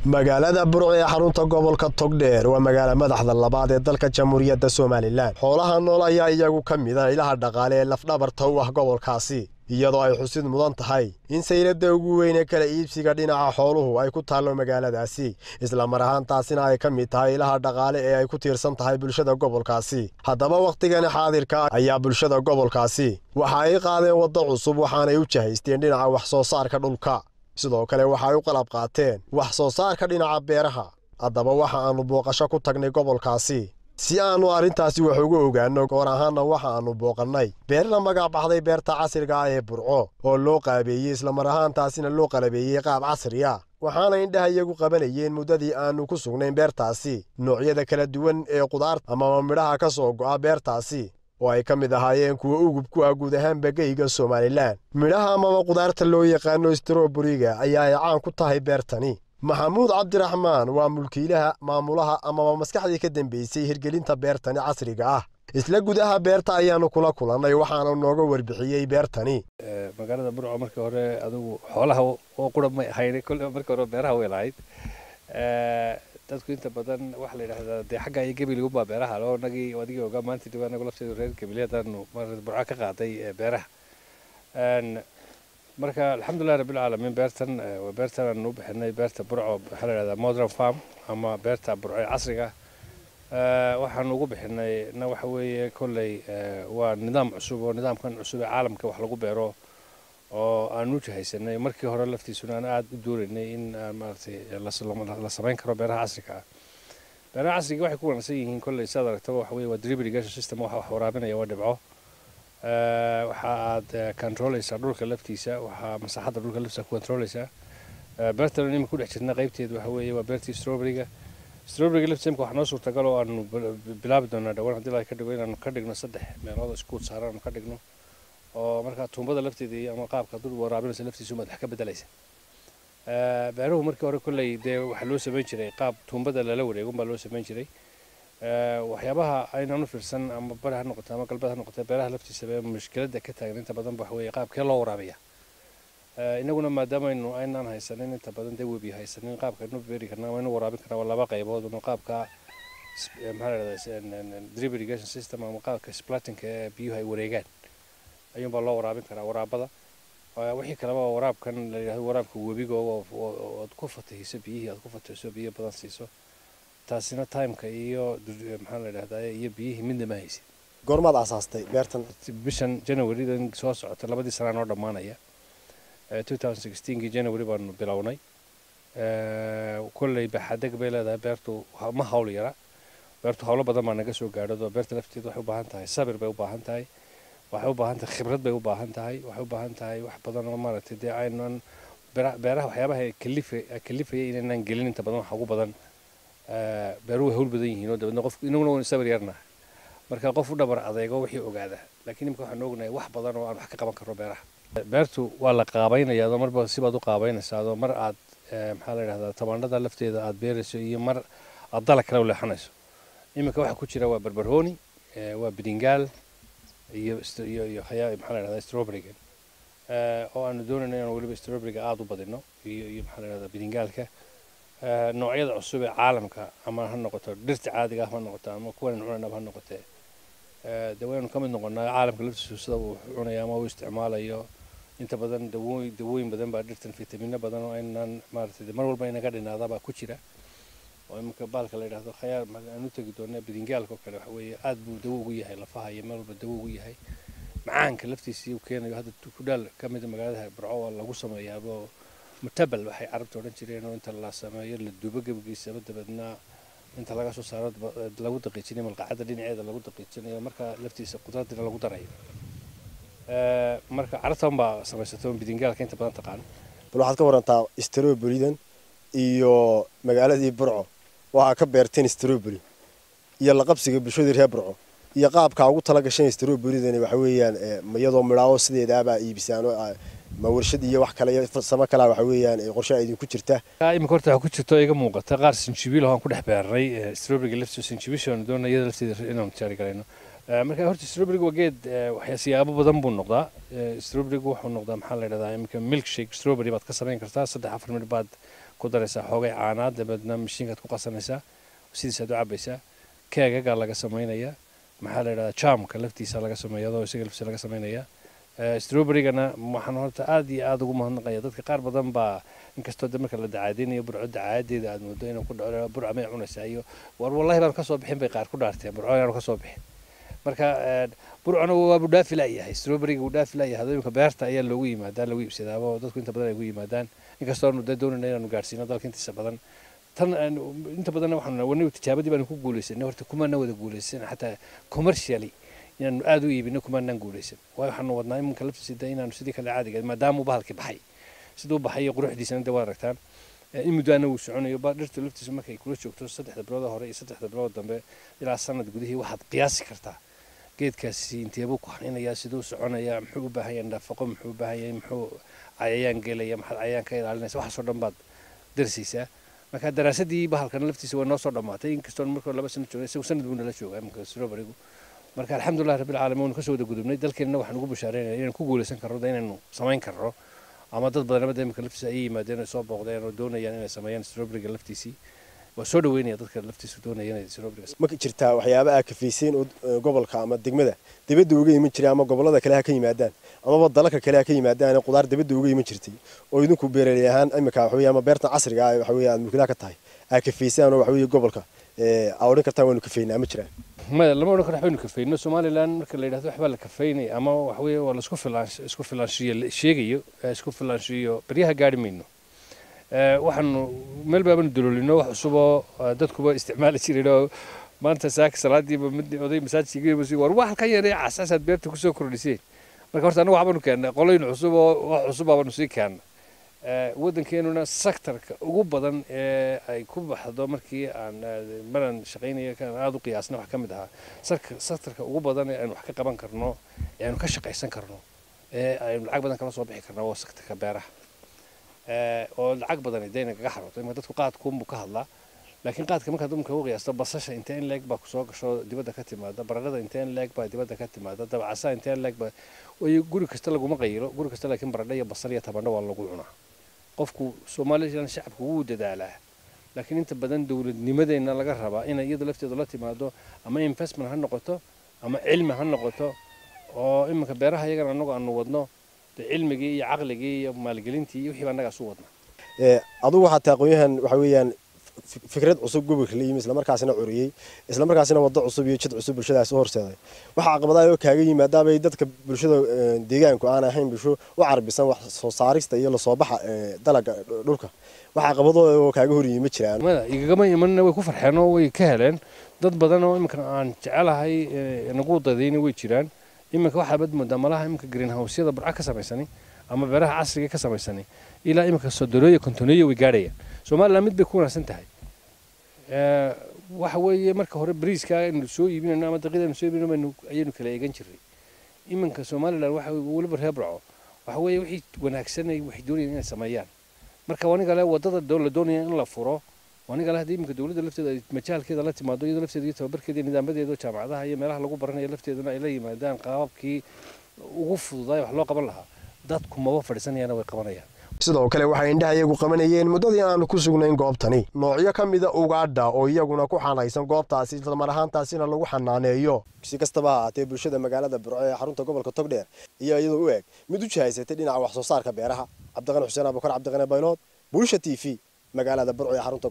magaalada Burco ee xarunta gobolka Togdheer waa magaalo madaxda labaad ee dalka Jamhuuriyadda Soomaaliland. Xoolaha nool ayaa iyagu ka mid ah ilaha dhaqaale ee lafdhabarta u ah gobolkaasi, iyadoo ay xusid mudan tahay in sayladda ugu weyn ee kala iibsiga dhinaca xooluhu ay ku taalo magaaladaasi, isla mar ahaantaasina ay ka mid tahay ilaha dhaqaale ee ay ku tiirsan tahay bulshada gobolkaasi. Haddaba waqtigan xaadirka ayaa bulshada gobolkaasi waxa ay qaadeen waddo cusub waxaanay u jahaysteen dhinaca wax soo saarka dhulka. sidoo kale waxa ay u qalab qaateen wax soo saarka dhinaca beeraha. Haddaba waxa aanu booqasho ku tagnay gobolkaasi si aanu arintaasi wax uga ogaano, goor ahaanna waxa aanu booqannay beer la magac baxday beerta casriga ah ee Burco oo loo qaabeeyey isla mar ahaantaasina loo qalabeeyey qaab casri ah. waxaana indhaha iyagu qabanayeen muddadii aanu ku sugnayn beertaasi noocyada kala duwan ee qudaarta ama midhaha ka soo go'a beertaasi oo ay ka mid ahaayeen kuwa ugub ku ah guud ahaan bagayga Soomaaliland. midhaha ama qudaarta loo yaqaano strawberry-ga ayaa ay caan ku tahay beertani. Maxamuud Cabdiraxmaan waa mulkiilaha maamulaha ama maskaxdii ka dambeysay hirgelinta beertani casriga ah. isla gudaha beerta ayaanu kula kulannay waxaana nooga warbixiyey beertani. magaalada Burco markii hore adigu xoolaha oo qurab ma ahayn, kulli markii hore beeraha way lahayd. dadku inta badan waxa la yiraahdaa de xagga ay gabil ugu beeraha loo nagi wadigi oga maanta dib anagu lafteedu reer gabilyadaan marada Burco ka qaaday beeraha. marka alxamdulillah rabbil alamin beertan waa beertan aanu bixinay beerta Burco waxa la yiraahdaa modern farm ama beerta Burco casriga. waxaan ugu bixinay waxa weeye kolley waa nidaam cusub oo nidaamkan cusub ee caalamka wax lagu beero oo aanu jahaysanay markii hore laftiisuna aan aad u dooranay in maartay la sameyn karo beeraha casriga ah. beeraha casriga waxay ku wanaagsan yihiin kolley saad aragtaba waxa weeye waa drip irrigation system wax waraabinaya waa dhibco. waxa aad controlaysaa dhulka laftiisa, waxa masaxada dhulka laftiisa ku controlaysaa. beertan inay ku dhex jirna qaybteedu waxa weeye waa beertii strawberry-ga. strawberry-ga laftiisa waxa noo suurtagal oo aanu bilaabi doonaa dhawaan haddii la ka dhigo inaanu ka dhigno 3 meelood isku saaran ka dhigno oo marka tuumbada lafteeda ama qaabka dul waraabinaysa laftiisu madax ka bedelaysa. beeruhu markii hore kulley de waxa loo sameyn jiray qaab tuumbada lala wareego baa loo sameyn jiray. waxyaabaha aynaanu fiirsan ama baraha noqoto ama galbeed noqoto beeraha laftiisa baa mushkilada ka taagan inta badan waxa weeye qaabkee loo waraabiya. inaguna maadaama aynaan haysanin inta badan de webi haysanin qaabka inuu beeri karnaa ama inuu waraabin karnaa waa laba qaybood oo qaabka maxaa la yiraahdaa drip irrigation system ama qaabka splatting ee biyuhu ay wareegaan ayuu baa loo waraabin karaa waraabada. wixii kale waa waraabkan la yiraahdo waraabka webiga oo ku fatahayso biyihii aad ku fatahayso biyo badan siiso taasina timeka iyo maxaa la yiraahdaa iyo biyihii midna ma haysid. goormaad asaastay beertan? bishan January soo socota labadii sano oo dhamaanaya 2016 January baan bilownay. kulley baxadag bay leedahay beertu ma hawl yara. beertu hawlo badan ma naga soo gaadho. beerta lafteedu waxay u baahan tahay sabir bay u baahan tahay, waxay u baahan tahay khibrad bay u baahan tahay, waxay u baahan tahay wax badan oo maaragtay de aynan beeraha waxyaabaha kalifaya inaan gelin inta badan waxa ugu badan beeruhu hawl badan yihiin oo dabadna qofku inaguna waa sabir yarna marka qof u dhabar adeego wixii ogaada. laakiin imka waxaan ognahay wax badan oo aan wax ka qaban karo beeraha. beertu waa la qaabaynayaa marba si baad u qaabaynaysaa mar aad maxaa la yiraahdaa tabaanada lafteeda aad beerayso iyo mar aad dalag kale u leexanayso. imika waxa ku jira waa barbarooni, waa bidingaal iyo maxaa la yiraahdaa strawberry-ga. oo aanu doonayno inaan waliba strawberry-ga aad u badino iyo maxaa la yiraahdaa bidingaalka. noocyada cusub ee caalamka ama ha noqoto dhirta caadiga ah ha noqoto ama kuwa cunana ha noqotee dawooyin ka mid noqonaa caalamka laftiisu sida uu cunayo ama uu isticmaalayo. inta badan dawooyin badan baa dhirtan fiitamiino badan oo aynaan maartay mar walba inaga dhinaada baa ku jira oo imka baalka la yiraahdo khayaar aanu tagi doonaa bidingaalka kale waxa weeye aad buu dawo ugu yahay lafaha iyo mar walba dawo ugu yahay. macaanka laftiisa uu keenayo hadda ku dhaal ka mid magaalada Burco lagu sameeyaa mutabal waxay carabta oran jireen oo inta la sameeyo la dubo gabigiisa dabadna inta laga soo saaro lagu daqiijinayo malqacada dhinaceeda lagu daqiijinayo marka laftiisa qudraddina lagu darayo. marka carabtan baa sameysatay bidingaalka inta badan taqaan. bal waxaad ka warantaa strawberry-dan iyo magaaladii Burco waxa ka beerteen strawberry iyo la qabsiga bulshada reer Burco iyo qaabka ugu tala gashay strawberry-dan waxa weeyaan iyadoo midhaho sideedaba iibisaan ma warshad iyo wax kale farsamo kale waxa weeyaan qorshe ay idin ku jirta. imika horta waxa ku jirto iga muuqata qaar sinjibiil oo aan ku dhex beernay strawberry-ga laftiisa sinjibiisha oo doonayay laftiisa inaan tijaari karayno. marka horta strawberry-gu waa geed waxyaabo badan buu noqdaa. strawberry-gu wuxuu noqdaa maxaa la yiraahdaa imika milkshake strawberry baad ka sameyn kartaa 3-4 midh baad ku daraysaa xoogay caanaad dabeedna mashiinkaad ku qasanaysaa sidiisaad u cabaysaa keegagaa laga samaynayaa maxaa la yidhahdaa jaamka laftiisa laga sameeya adoo isaga laftiisa laga samaynayaa strawberrygana waxaan horta aad iyo aad ugu mahadnaqaya dadka qaar badan baa inkastoo de marka la dacaadeynayo burco dacaadeeda aad moodo inuu ku dhaco burca may cunaysaa iyo war wallahi baan kasoo bixin bay qaar ku dhaarteen burco ayaanu kasoo bixin marka burcona waa budhaafi laayahay strawberryga budhaafi laayahay imika beerta ayaa loogu yimaadaa lagu iibsadaaba dadku inta badan ay ugu yimaadaan inkastoo aanu doonayna inaanu gaarsiino dalka intiisa badan tan inta badanna waxaanu tijaabadii baanu ku guulaysanay horta kumaana wada guulaysan xataa commercially inaanu aad u iibino kumaanaan guulaysan waayo waxaanu wadnaa iminka laftiisa inaanu sidii kale caadiga maadaama uu bahalkii baxay siduu baxay quruxdiisana de waad aragtaan in muddaana uu soconayo dhirta laftiisa markay kula joogto 3 bilood hore iyo 3 bilood dambe ilaa sanad gudihii waxaad qiyaasi kartaa geedkaasi inteebuu ku xanaanayaa siduu soconayaa muxuu u baahan yahay nafaqo muxuu u baahan yahay muxuu cayayaan gelaya maxaad cayayaan ka ilaalinaysa waxaasoo dhan baad darsaysaa marka daraasadii bahalkan laftiisa waa noo soo dhammaatay inkastoo markii 2 sano joogay isagu sanad buu nala joogaa iminka strawberrygu marka alxamdulillahi rabbil caalamiin ka soo wada gudubnay dalkeenna waxaan ugu bushaareynaa inaan ku guulaysan karno inaynu samayn karno ama dad badan imika laftiisa ay yimaadeen oo soo booqdeen oo doonayaan inay sameeyaan strawberryga laftiisii waa soo dhaweynaya dadka laftiisa doonaya inay strawberryga ma jirtaa waxyaabo aad ka fiiseen gobolka ama degmada dibadda uga iman jiray ama gobolada kale ka yimaadaan ama dalalka kale ka yimaadaan qudaar dibadda uga iman jirtay oo idinku beeraley ahaan imika waxa weeye ama beerta casriga ah waxa weeye aad mulkiilaha ka tahay aad ka fiiseen oo waxa weeye gobolka awrin kartaa waanu ka feynaa ma jiraan ما لما نقول نحن كفينا سومالي لان مركل اللي يدافع حبل كفيني أما وحوي ولا اسكو فلان شيء اسكو فلان شيء بريها قاعد منه وحنو ملبا بندلو لنا وحسبه دتكوا استعمال شيء له ما أنت ساك سرادي بمدي وضي مساج شيء بس يور واحد كان يري أساس بيرتو كسو كروليسين مركورت أنا وعبنا كان قولين حسبه بنسي كان ودن كانونا سكتر ugu badan ay ku baxdo markii aan maran shaqeynaya kan aad u qiyaasna wax kamid ah sektorka ugu badan ee aan wax ka qaban karno ee aan ka shaqeysan karno ee ay lacag badan kala soo bixi karno waa sektorka beeraha oo lacag badan idayna kaga xarooto in dadku qaadku mu ka hadla laakiin qaadka marka dumka uu qiyaasto basasha inta in leeg ba ku soo gasho dibadda ka timaada baradhada inta in leeg ba dibadda ka timaada dabacasa inta in leeg ba way guri kasta lagu ma qayro guri kasta laakiin baradhada iyo basal iyo tabandho waa lagu cunaa qofku Soomaaliland shacabku wuu dadaalaa laakiin inta badan dawladnimadeena laga rabaa in iyadu lafteedu la timaado ama investment ha noqoto ama cilmi ha noqoto oo imika beeraha iyaga anagu aanu wadno cilmigii iyo aqligii iyo maalgelintii iyo wixii anaga soo wadna adigu waxa taqooyahan waxa weeyaan fikrad cusub gobolka la yimid isla markaasina curiyay isla markaasina wado cusub iyo jid cusub bulshadaas u horseeday waxa caqabadaha oo kaaga yimaada bay dadka bulshada deegaanku aan ahayn bulsho u carbisan wax soo saarista iyo la soo baxa dalaga dhulka waxa caqabado oo kaaga hor yimid jiraan igama imanna way ku farxeen oo way ka heleen dad badan oo imika aan jecelahay nagu dadayna way jiraan imika waxa bad moodaa malaha imika greenhouse-yada burca ka sameysani ama beeraha casriga ka sameysani ilaa imika sodorooyo kontoneeyo way gaadhayaan Soomaaliland mid bay ku wanaagsan tahay waxa weeye marka hore bariiska inuu soo iibinayno ama daqiiqda soo iibinayno ayaynu kala eegan jiray iminka Soomaaliland waxa waliba reebro waxa weeye wixii wanaagsan ay wax doonayaan inay sameeyaan marka waniga la wadada dawladda doonaya in la furo waniga la hadii iminka dawladda lafteeda majaalkeeda la timaado iyadoo lafteeda iyo tababarkeeda nidaamadeeda jaamacadaha iyo meelaha lagu baranayo lafteeduna ay la yimaadaan qaababkii ugu fududaay wax loo qaban lahaa dadku ma fadhiisanayaan way qabanayaan sidoo kale waxay indhaha iyagu qabanayeen muddadii aanu ku sugnayn goobtani noocyo ka mid ah ugaadha oo iyaguna ku xanaysan goobtaasi isla mar ahaantaasina lagu xanaaneeyo si kastaba ha ahaatee bulshada magaalada Burco ee xarunta gobolka Togdheer iyo iyadoo u eg mid u jihaysatay dhinaca wax soo saarka beeraha Cabdiqani Xuseen Abukar Cabdiqani Baylood Bulsha TV magaalada Burco ee xarunta